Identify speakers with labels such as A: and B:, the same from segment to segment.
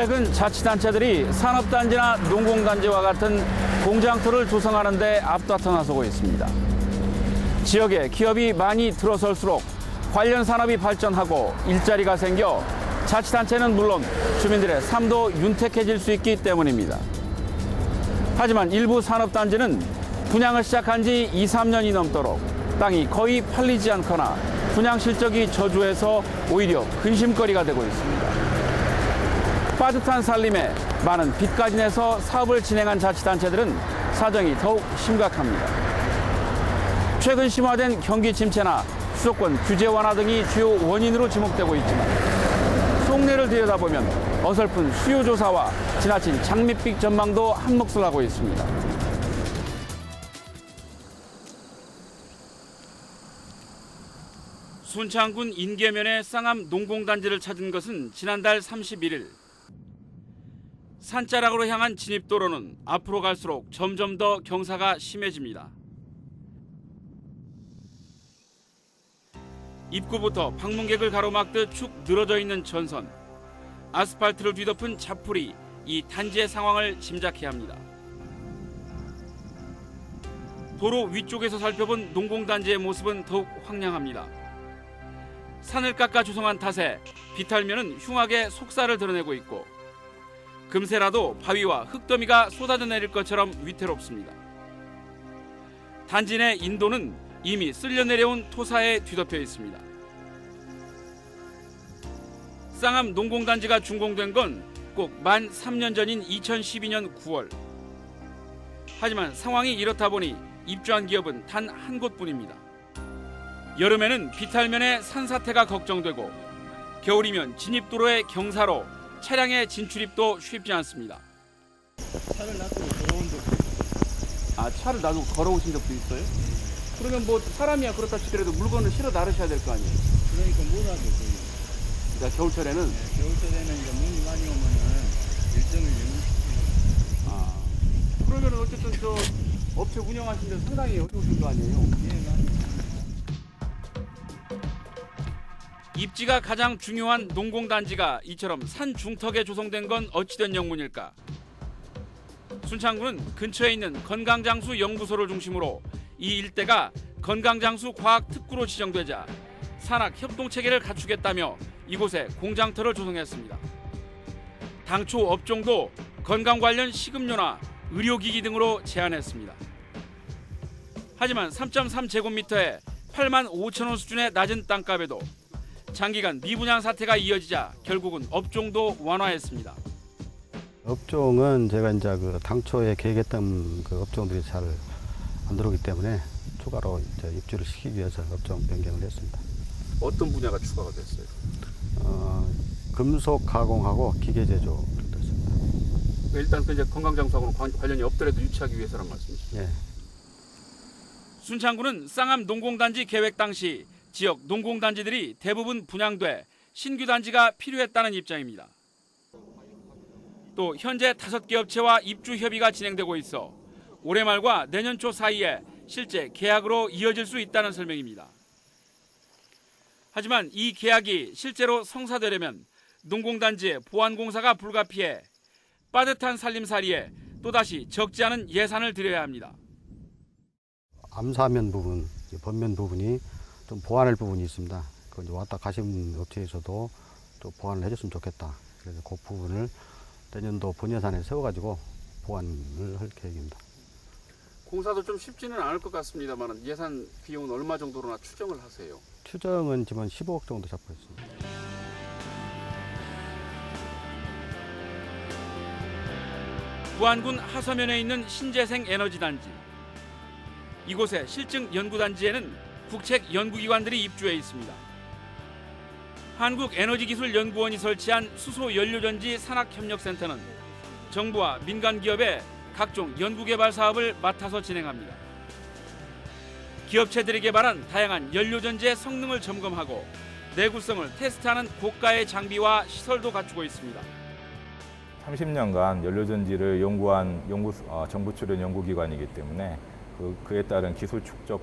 A: 최근 자치단체들이 산업단지나 농공단지와 같은 공장터를 조성하는 데 앞다퉈 나서고 있습니다. 지역에 기업이 많이 들어설수록 관련 산업이 발전하고 일자리가 생겨 자치단체는 물론 주민들의 삶도 윤택해질 수 있기 때문입니다. 하지만 일부 산업단지는 분양을 시작한 지 2, 3년이 넘도록 땅이 거의 팔리지 않거나 분양 실적이 저조해서 오히려 근심거리가 되고 있습니다. 빠듯한 살림에 많은 빚까지 내서 사업을 진행한 자치단체들은 사정이 더욱 심각합니다. 최근 심화된 경기 침체나 수도권 규제 완화 등이 주요 원인으로 지목되고 있지만 속내를 들여다보면 어설픈 수요 조사와 지나친 장밋빛 전망도 한몫을 하고 있습니다. 순창군 인계면의 쌍암 농공단지를 찾은 것은 지난달 31일. 산자락으로 향한 진입도로는 앞으로 갈수록 점점 더 경사가 심해집니다. 입구부터 방문객을 가로막듯 축 늘어져 있는 전선, 아스팔트를 뒤덮은 자풀이 이 단지의 상황을 짐작해야 합니다. 도로 위쪽에서 살펴본 농공단지의 모습은 더욱 황량합니다. 산을 깎아 조성한 탓에 비탈면은 흉하게 속살을 드러내고 있고 금세라도 바위와 흙더미가 쏟아져 내릴 것처럼 위태롭습니다. 단지 내 인도는 이미 쓸려 내려온 토사에 뒤덮여 있습니다. 쌍암 농공단지가 준공된 건 꼭 만 3년 전인 2012년 9월. 하지만 상황이 이렇다 보니 입주한 기업은 단 한 곳뿐입니다. 여름에는 비탈면의 산사태가 걱정되고 겨울이면 진입도로의 경사로 차량의 진출입도 쉽지 않습니다.
B: 차를 놔두고 걸어온 적도 있어요.
A: 차를 놔두고 걸어오신 적도 있어요? 그러면 뭐 사람이야 그렇다 치더라도 물건을 실어 나르셔야 될 거 아니에요?
B: 그러니까 못 하죠, 거의.
A: 그러니까 겨울철에는?
B: 네, 겨울철에는 이제 눈이 많이 오면은 일정을 연기시키죠.
A: 그러면 어쨌든 저 업체 운영하시는 데 상당히 어려우신 거 아니에요?
B: 예, 맞습니다.
A: 입지가 가장 중요한 농공단지가 이처럼 산 중턱에 조성된 건 어찌된 영문일까? 순창군은 근처에 있는 건강장수 연구소를 중심으로 이 일대가 건강장수 과학특구로 지정되자 산학 협동체계를 갖추겠다며 이곳에 공장터를 조성했습니다. 당초 업종도 건강 관련 식음료나 의료기기 등으로 제한했습니다. 하지만 3.3제곱미터에 8만 5천 원 수준의 낮은 땅값에도 장기간 미분양 사태가 이어지자 결국은 업종도 완화했습니다.
C: 업종은 제가 이제 당초에 계획했던 업종들이 잘 안 들어오기 때문에 추가로 이제 입주를 시키기 위해서 업종 변경을 했습니다.
A: 어떤 분야가 추가가 됐어요?
C: 금속 가공하고 기계 제조 됐습니다.
A: 일단 이제 건강장수하고는 관련이 없더라도 유치하기 위해서란 말씀이시죠?
C: 예.
A: 순창군은 쌍암 농공단지 계획 당시 지역 농공단지들이 대부분 분양돼 신규 단지가 필요했다는 입장입니다. 또 현재 5개 업체와 입주 협의가 진행되고 있어 올해 말과 내년 초 사이에 실제 계약으로 이어질 수 있다는 설명입니다. 하지만 이 계약이 실제로 성사되려면 농공단지의 보완공사가 불가피해 빠듯한 살림살이에 또다시 적지 않은 예산을 들여야 합니다.
C: 암사면 부분, 번면 부분이 좀 보완할 부분이 있습니다. 그 이제 왔다 가신 업체에서도 또 보완을 해줬으면 좋겠다. 그래서 그 부분을 내년도 본예산에 세워가지고 보완을 할 계획입니다.
A: 공사도 좀 쉽지는 않을 것 같습니다만 예산 비용은 얼마 정도로나 추정을 하세요?
C: 추정은 지금 15억 정도 잡고 있습니다.
A: 부안군 하서면에 있는 신재생 에너지단지. 이곳의 실증 연구단지에는 국책 연구기관들이 입주해 있습니다. 한국에너지기술연구원이 설치한 수소연료전지 산학협력센터는 정부와 민간기업의 각종 연구개발 사업을 맡아서 진행합니다. 기업체들이 개발한 다양한 연료전지의 성능을 점검하고 내구성을 테스트하는 고가의 장비와 시설도 갖추고 있습니다.
D: 30년간 연료전지를 연구한 정부 출연 연구기관이기 때문에 그에 따른 기술 축적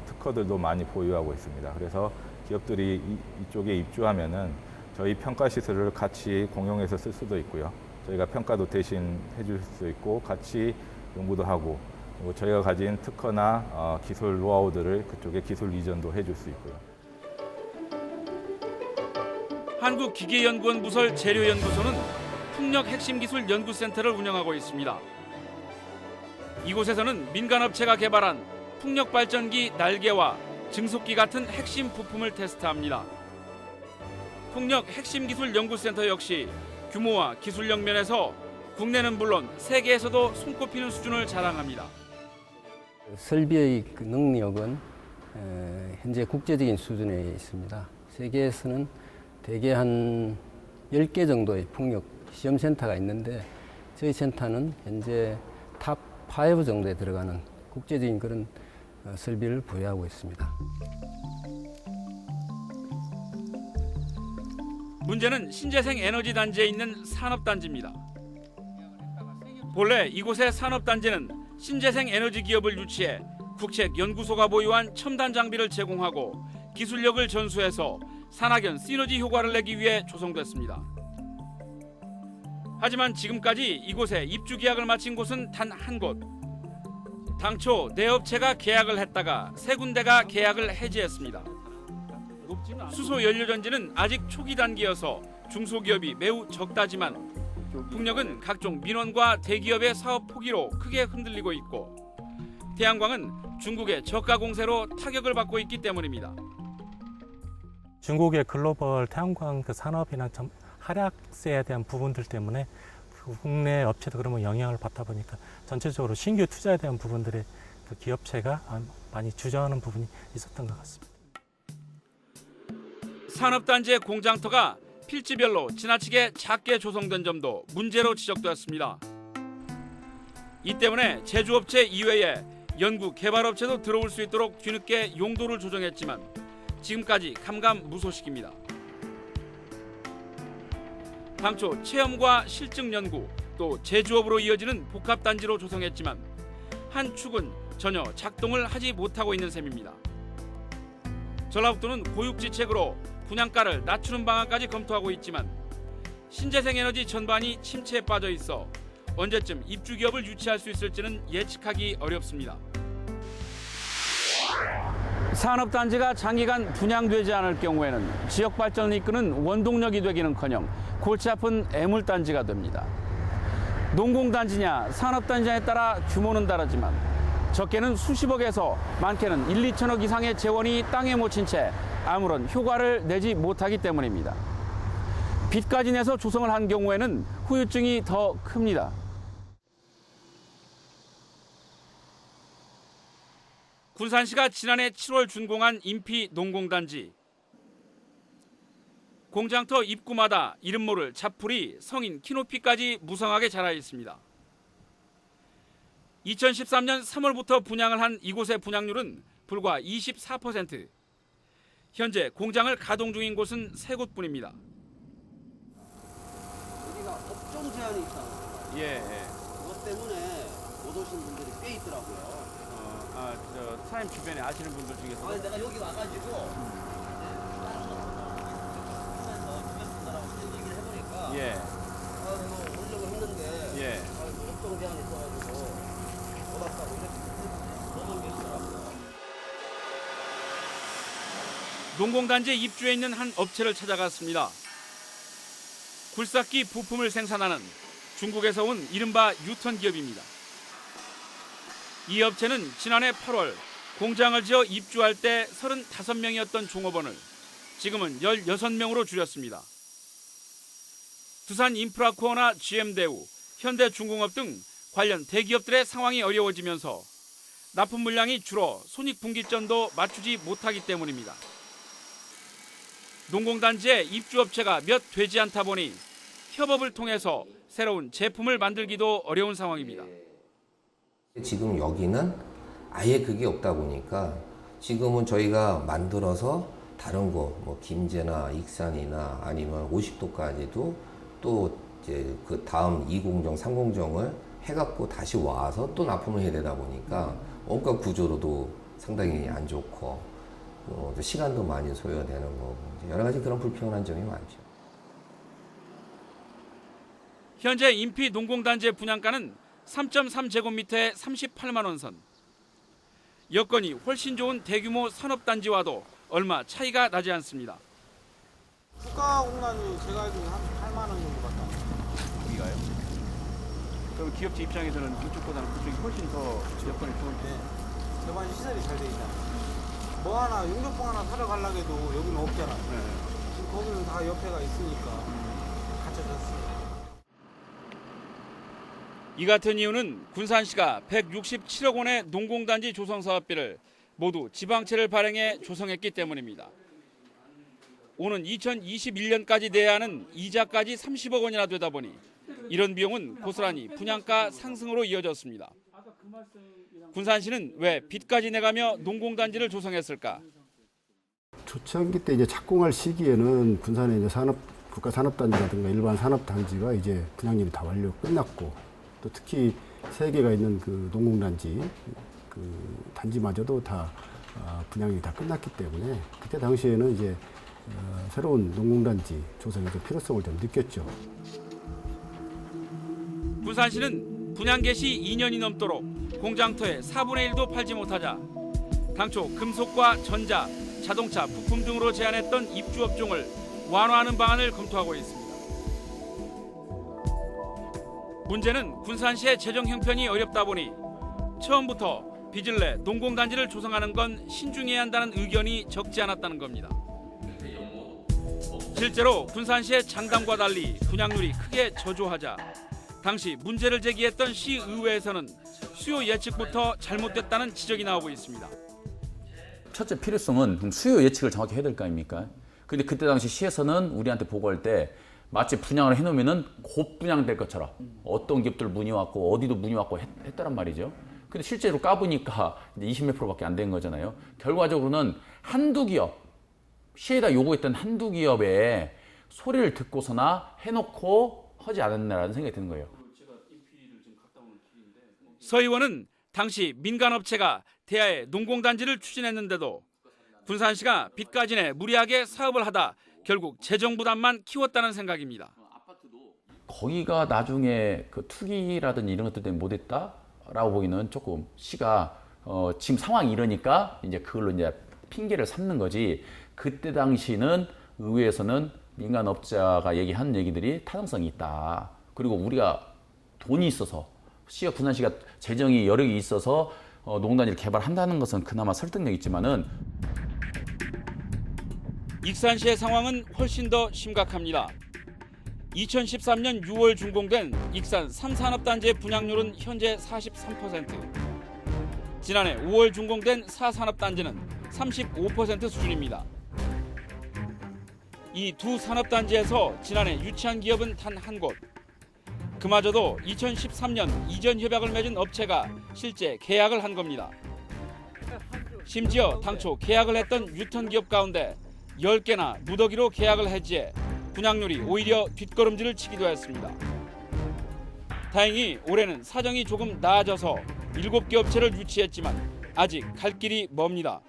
D: 특허들도 많이 보유하고 있습니다. 그래서 기업들이 이쪽에 입주하면은 저희 평가 시설을 같이 공용해서 쓸 수도 있고요. 저희가 평가도 대신 해줄 수 있고 같이 연구도 하고 그리고 저희가 가진 특허나 기술 노하우들을 그쪽에 기술 이전도 해줄 수 있고요.
A: 한국기계연구원 부설 재료연구소는 풍력핵심기술연구센터를 운영하고 있습니다. 이곳에서는 민간업체가 개발한 풍력발전기 날개와 증속기 같은 핵심 부품을 테스트합니다. 풍력핵심기술연구센터 역시 규모와 기술력 면에서 국내는 물론 세계에서도 손꼽히는 수준을 자랑합니다.
E: 설비의 그 능력은 현재 국제적인 수준에 있습니다. 세계에서는 대개 한 10개 정도의 풍력 시험센터가 있는데 저희 센터는 현재 탑 5 정도에 들어가는 국제적인 그런 설비를 보유하고 있습니다.
A: 문제는 신재생 에너지 단지에 있는 산업단지입니다. 본래 이곳의 산업단지는 신재생 에너지 기업을 유치해 국책연구소가 보유한 첨단 장비를 제공하고 기술력을 전수해서 산학연 시너지 효과를 내기 위해 조성됐습니다. 하지만 지금까지 이곳에 입주 계약을 마친 곳은 단 한 곳. 당초 네 업체가 계약을 했다가 세 군데가 계약을 해지했습니다. 수소 연료전지는 아직 초기 단계여서 중소기업이 매우 적다지만 풍력은 각종 민원과 대기업의 사업 포기로 크게 흔들리고 있고 태양광은 중국의 저가 공세로 타격을 받고 있기 때문입니다.
F: 중국의 글로벌 태양광 그 산업이나 하락세에 대한 부분들 때문에 국내 업체도 그러면 영향을 받다 보니까 전체적으로 신규 투자에 대한 부분들의 그 기업체가 많이 주저하는 부분이 있었던 것 같습니다.
A: 산업단지의 공장터가 필지별로 지나치게 작게 조성된 점도 문제로 지적되었습니다. 이 때문에 제조업체 이외에 연구 개발업체도 들어올 수 있도록 뒤늦게 용도를 조정했지만 지금까지 감감무소식입니다. 당초 체험과 실증 연구 또 제조업으로 이어지는 복합단지로 조성했지만 한 축은 전혀 작동을 하지 못하고 있는 셈입니다. 전라북도는 고육지책으로 분양가를 낮추는 방안까지 검토하고 있지만 신재생에너지 전반이 침체에 빠져 있어 언제쯤 입주기업을 유치할 수 있을지는 예측하기 어렵습니다. 산업단지가 장기간 분양되지 않을 경우에는 지역발전을 이끄는 원동력이 되기는커녕 골치 아픈 애물단지가 됩니다. 농공단지냐 산업단지냐에 따라 규모는 다르지만 적게는 수십억에서 많게는 1, 2천억 이상의 재원이 땅에 묻힌 채 아무런 효과를 내지 못하기 때문입니다. 빚까지 내서 조성을 한 경우에는 후유증이 더 큽니다. 군산시가 지난해 7월 준공한 인피 농공단지. 공장터 입구마다 이름 모를 잡풀이 성인 키높이까지 무성하게 자라 있습니다. 2013년 3월부터 분양을 한 이곳의 분양률은 불과 24%. 현재 공장을 가동 중인 곳은 3곳뿐입니다.
G: 여기가 업종 제한이 있잖아요.
A: 예.
G: 그것 때문에 못 오신 분들이 꽤 있더라고요.
A: 사장님 주변에 아시는 분들 중에서
G: 아니 내가 여기 와가지고 하면서 주변 분들하고 얘기를 해보니까
A: 예.
G: 이거 오려고 했는데
A: 예.
G: 업종 제한이 있어가지고 못 왔다고 이렇게 못 오게 있더라고요.
A: 농공단지에 입주해 있는 한 업체를 찾아갔습니다. 굴삭기 부품을 생산하는 중국에서 온 이른바 유턴 기업입니다. 이 업체는 지난해 8월 공장을 지어 입주할 때 35명이었던 종업원을 지금은 16명으로 줄였습니다. 두산 인프라코어나 GM대우, 현대중공업 등 관련 대기업들의 상황이 어려워지면서 납품 물량이 줄어 손익분기점도 맞추지 못하기 때문입니다. 농공단지에 입주업체가 몇 되지 않다 보니 협업을 통해서 새로운 제품을 만들기도 어려운 상황입니다.
H: 지금 여기는 아예 그게 없다 보니까 지금은 저희가 만들어서 다른 거, 뭐 김제나 익산이나 아니면 50도까지도 또 이제 그 다음 2공정, 3공정을 해갖고 다시 와서 또 납품을 해야 되다 보니까 원가 구조로도 상당히 안 좋고 시간도 많이 소요되는 거고 여러 가지 그런 불편한 점이 많죠.
A: 현재 인피 농공단지의 분양가는 3.3제곱미터에 38만 원 선. 여건이 훨씬 좋은 대규모 산업단지와도 얼마 차이가 나지 않습니다.
G: 국가 공단이 제가 알기로 한 8만 원 정도 받다.
A: 여기가요? 그럼 기업체 입장에서는 이쪽보다는 그쪽이 훨씬 더 여건이 좋은데.
G: 대관 시설이 잘 돼 있잖아. 뭐 하나 용접봉 하나 사러 가려고 해도 여기는 없잖아. 지금 거기는 다 옆에가 있으니까 갖춰졌어.
A: 이 같은 이유는 군산시가 167억 원의 농공단지 조성 사업비를 모두 지방채를 발행해 조성했기 때문입니다. 오는 2021년까지 내야 하는 이자까지 30억 원이나 되다 보니 이런 비용은 고스란히 분양가 상승으로 이어졌습니다. 군산시는 왜 빚까지 내가며 농공단지를 조성했을까?
C: 초창기 때 이제 착공할 시기에는 군산의 이제 국가 산업단지라든가 일반 산업단지가 이제 분양률이 다 완료 끝났고, 또 특히 3개가 있는 그 농공단지 그 단지마저도 다 분양이 다 끝났기 때문에 그때 당시에는 이제 새로운 농공단지 조성의 필요성을 좀 느꼈죠.
A: 군산시는 분양 개시 2년이 넘도록 공장터의 4분의 1도 팔지 못하자 당초 금속과 전자, 자동차, 부품 등으로 제한했던 입주 업종을 완화하는 방안을 검토하고 있습니다. 문제는 군산시의 재정 형편이 어렵다 보니 처음부터 빚을 내 농공단지를 조성하는 건 신중해야 한다는 의견이 적지 않았다는 겁니다. 실제로 군산시의 장담과 달리 분양률이 크게 저조하자 당시 문제를 제기했던 시의회에서는 수요 예측부터 잘못됐다는 지적이 나오고 있습니다.
I: 첫째 필요성은 그럼 수요 예측을 정확히 해야 될 거 아닙니까? 근데 그때 당시 시에서는 우리한테 보고할 때 마치 분양을 해놓으면은 곧 분양될 것처럼 어떤 기업들 문의 왔고 어디도 문의 왔고 했다란 말이죠. 근데 실제로 까보니까 이제 20몇 %밖에 안 된 거잖아요. 결과적으로는 한두 기업, 시에다 요구했던 한두 기업의 소리를 듣고서나 해놓고 하지 않았나라는 생각이 드는 거예요.
A: 서 의원은 당시 민간업체가 대하에 농공단지를 추진했는데도 군산시가 빚까지 내 무리하게 사업을 하다 결국 재정 부담만 키웠다는 생각입니다.
I: 거기가 나중에 그 투기라든지 이런 것들 때문에 못했다라고 보기는 조금 시가 지금 상황이 이러니까 이제 그걸로 이제 핑계를 삼는 거지. 그때 당시는 의회에서는 민간업자가 얘기한 얘기들이 타당성이 있다. 그리고 우리가 돈이 있어서 시가 군산시가 재정이 여력이 있어서 농단지를 개발한다는 것은 그나마 설득력 있지만은
A: 익산시의 상황은 훨씬 더 심각합니다. 2013년 6월 준공된 익산 3산업단지의 분양률은 현재 43%. 지난해 5월 준공된 4산업단지는 35% 수준입니다. 이 두 산업단지에서 지난해 유치한 기업은 단 한 곳. 그마저도 2013년 이전 협약을 맺은 업체가 실제 계약을 한 겁니다. 심지어 당초 계약을 했던 유턴 기업 가운데 10개나 무더기로 계약을 해지해 분양률이 오히려 뒷걸음질을 치기도 했습니다. 다행히 올해는 사정이 조금 나아져서 7개 업체를 유치했지만 아직 갈 길이 멉니다.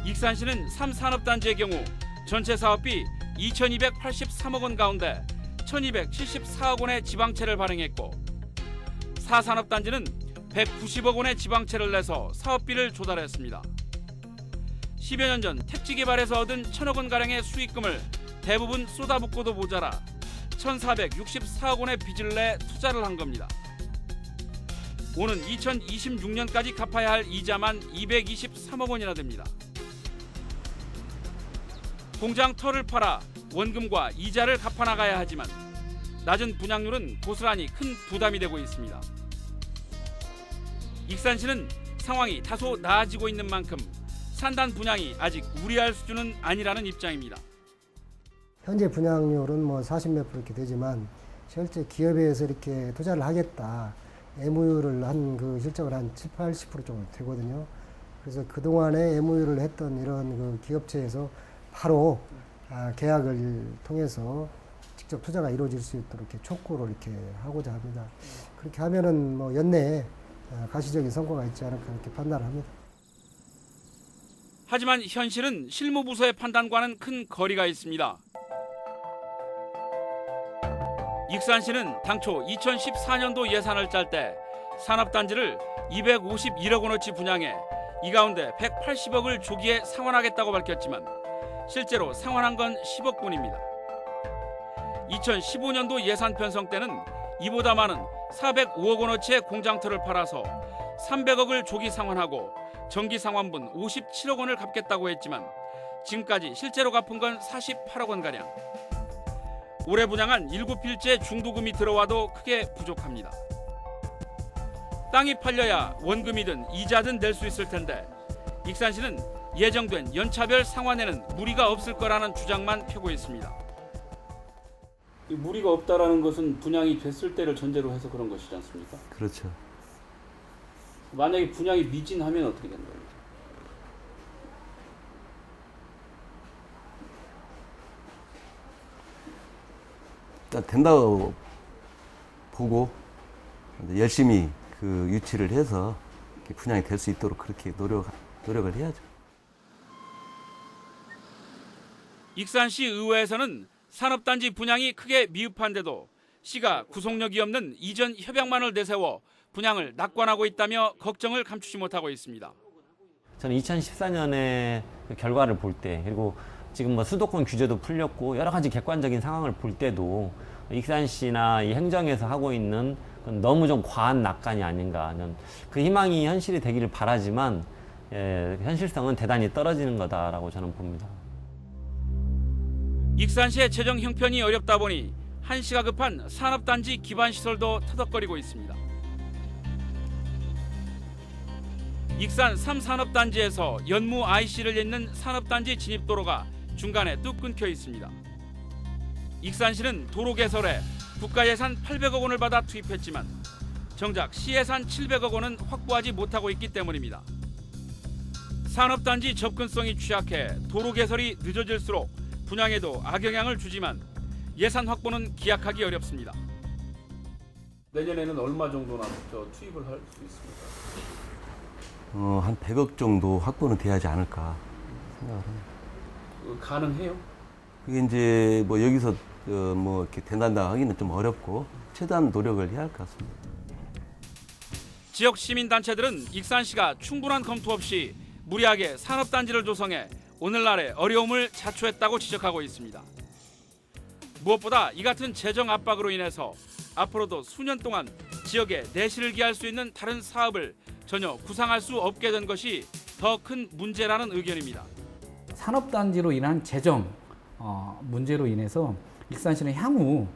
A: 익산시는 3산업단지의 경우 전체 사업비 2,283억 원 가운데 1,274억 원의 지방채를 발행했고 4산업단지는 190억 원의 지방채를 내서 사업비를 조달했습니다. 10여 년 전 택지 개발에서 얻은 1,000억 원가량의 수익금을 대부분 쏟아붓고도 모자라 1,464억 원의 빚을 내 투자를 한 겁니다. 오는 2026년까지 갚아야 할 이자만 223억 원이나 됩니다. 공장 터를 팔아 원금과 이자를 갚아나가야 하지만 낮은 분양률은 고스란히 큰 부담이 되고 있습니다. 익산시는 상황이 다소 나아지고 있는 만큼 산단 분양이 아직 우려할 수준은 아니라는 입장입니다.
J: 현재 분양률은 뭐 40몇 % 이렇게 되지만 실제 기업에서 이렇게 투자를 하겠다 MOU를 한 그 실적을 한 70~80% 정도 되거든요. 그래서 그동안에 MOU를 했던 이런 그 기업체에서 바로 계약을 통해서 직접 투자가 이루어질 수 있도록 이렇게 촉구를 이렇게 하고자 합니다. 그렇게 하면은 뭐 연내에 가시적인 성과가 있지 않을까 이렇게 판단을 합니다.
A: 하지만 현실은 실무부서의 판단과는 큰 거리가 있습니다. 익산시는 당초 2014년도 예산을 짤 때 산업단지를 251억 원어치 분양해 이 가운데 180억을 조기에 상환하겠다고 밝혔지만 실제로 상환한 건 10억뿐입니다. 2015년도 예산 편성 때는 이보다 많은 405억 원어치의 공장터를 팔아서 300억을 조기 상환하고 정기 상환분 57억 원을 갚겠다고 했지만 지금까지 실제로 갚은 건 48억 원가량. 올해 분양한 7필지의 중도금이 들어와도 크게 부족합니다. 땅이 팔려야 원금이든 이자든 낼 수 있을 텐데 익산시는 예정된 연차별 상환에는 무리가 없을 거라는 주장만 펴고 있습니다. 이 무리가 없다라는 것은 분양이 됐을 때를 전제로 해서 그런 것이지 않습니까?
K: 그렇죠.
A: 만약에 분양이 미진하면 어떻게 되는 거예요?
K: 일단 된다고 보고 열심히 그 유치를 해서 분양이 될 수 있도록 그렇게 노력을 해야죠.
A: 익산시 의회에서는 산업단지 분양이 크게 미흡한데도 시가 구속력이 없는 이전 협약만을 내세워 분양을 낙관하고 있다며 걱정을 감추지 못하고 있습니다.
L: 저는 2014년에 그 결과를 볼 때, 그리고 지금 뭐 수도권 규제도 풀렸고 여러 가지 객관적인 상황을 볼 때도 익산시나 이 행정에서 하고 있는 너무 좀 과한 낙관이 아닌가 하는 그 희망이 현실이 되기를 바라지만 현실성은 대단히 떨어지는 거다라고 저는 봅니다.
A: 익산시의 재정 형편이 어렵다 보니 한시가 급한 산업단지 기반시설도 터덕거리고 있습니다. 익산 3산업단지에서 연무 IC를 잇는 산업단지 진입도로가 중간에 뚝 끊겨 있습니다. 익산시는 도로 개설에 국가예산 800억 원을 받아 투입했지만 정작 시예산 700억 원은 확보하지 못하고 있기 때문입니다. 산업단지 접근성이 취약해 도로 개설이 늦어질수록 분양에도 악영향을 주지만 예산 확보는 기약하기 어렵습니다. 내년에는 얼마 정도나 투입을 할 수 있습니까?
K: 한 100억 정도 확보는 돼야 하지 않을까 생각을 합니다.
A: 가능해요?
K: 그게 이제 뭐 여기서 뭐 이렇게 된단다 하기는 좀 어렵고 최대한 노력을 해야 할 것 같습니다.
A: 지역 시민단체들은 익산시가 충분한 검토 없이 무리하게 산업단지를 조성해 오늘날의 어려움을 자초했다고 지적하고 있습니다. 무엇보다 이 같은 재정 압박으로 인해서 앞으로도 수년 동안 지역에 내실을 기할 수 있는 다른 사업을 전혀 구상할 수 없게 된 것이 더 큰 문제라는 의견입니다.
M: 산업단지로 인한 재정 문제로 인해서 익산시는 향후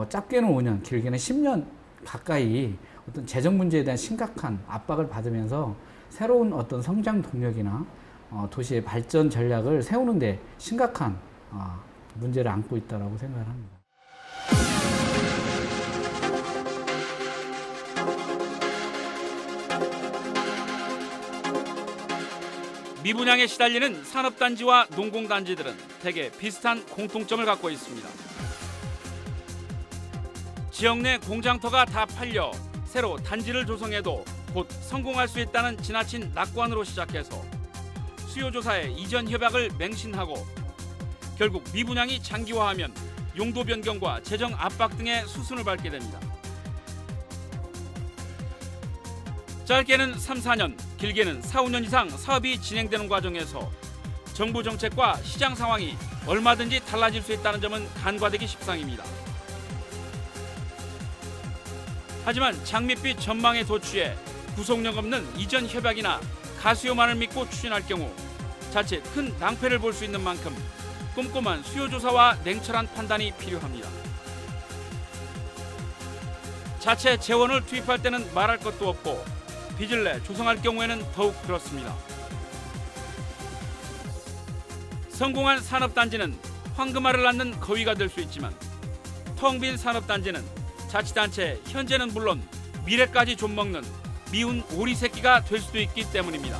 M: 짧게는 5년, 길게는 10년 가까이 어떤 재정 문제에 대한 심각한 압박을 받으면서 새로운 어떤 성장 동력이나 도시의 발전 전략을 세우는 데 심각한 문제를 안고 있다고 생각을 합니다.
A: 미분양에 시달리는 산업단지와 농공단지들은 대개 비슷한 공통점을 갖고 있습니다. 지역 내 공장터가 다 팔려 새로 단지를 조성해도 곧 성공할 수 있다는 지나친 낙관으로 시작해서 수요조사에 이전 협약을 맹신하고 결국 미분양이 장기화하면 용도 변경과 재정 압박 등의 수순을 밟게 됩니다. 짧게는 3, 4년, 길게는 4, 5년 이상 사업이 진행되는 과정에서 정부 정책과 시장 상황이 얼마든지 달라질 수 있다는 점은 간과되기 십상입니다. 하지만 장밋빛 전망에 도취해 구속력 없는 이전 협약이나 가수요만을 믿고 추진할 경우 자칫 큰 낭패를 볼 수 있는 만큼 꼼꼼한 수요조사와 냉철한 판단이 필요합니다. 자체 재원을 투입할 때는 말할 것도 없고 빚을 내 조성할 경우에는 더욱 그렇습니다. 성공한 산업단지는 황금알을 낳는 거위가 될 수 있지만 텅 빈 산업단지는 자치단체 현재는 물론 미래까지 좀먹는 미운 오리 새끼가 될 수도 있기 때문입니다.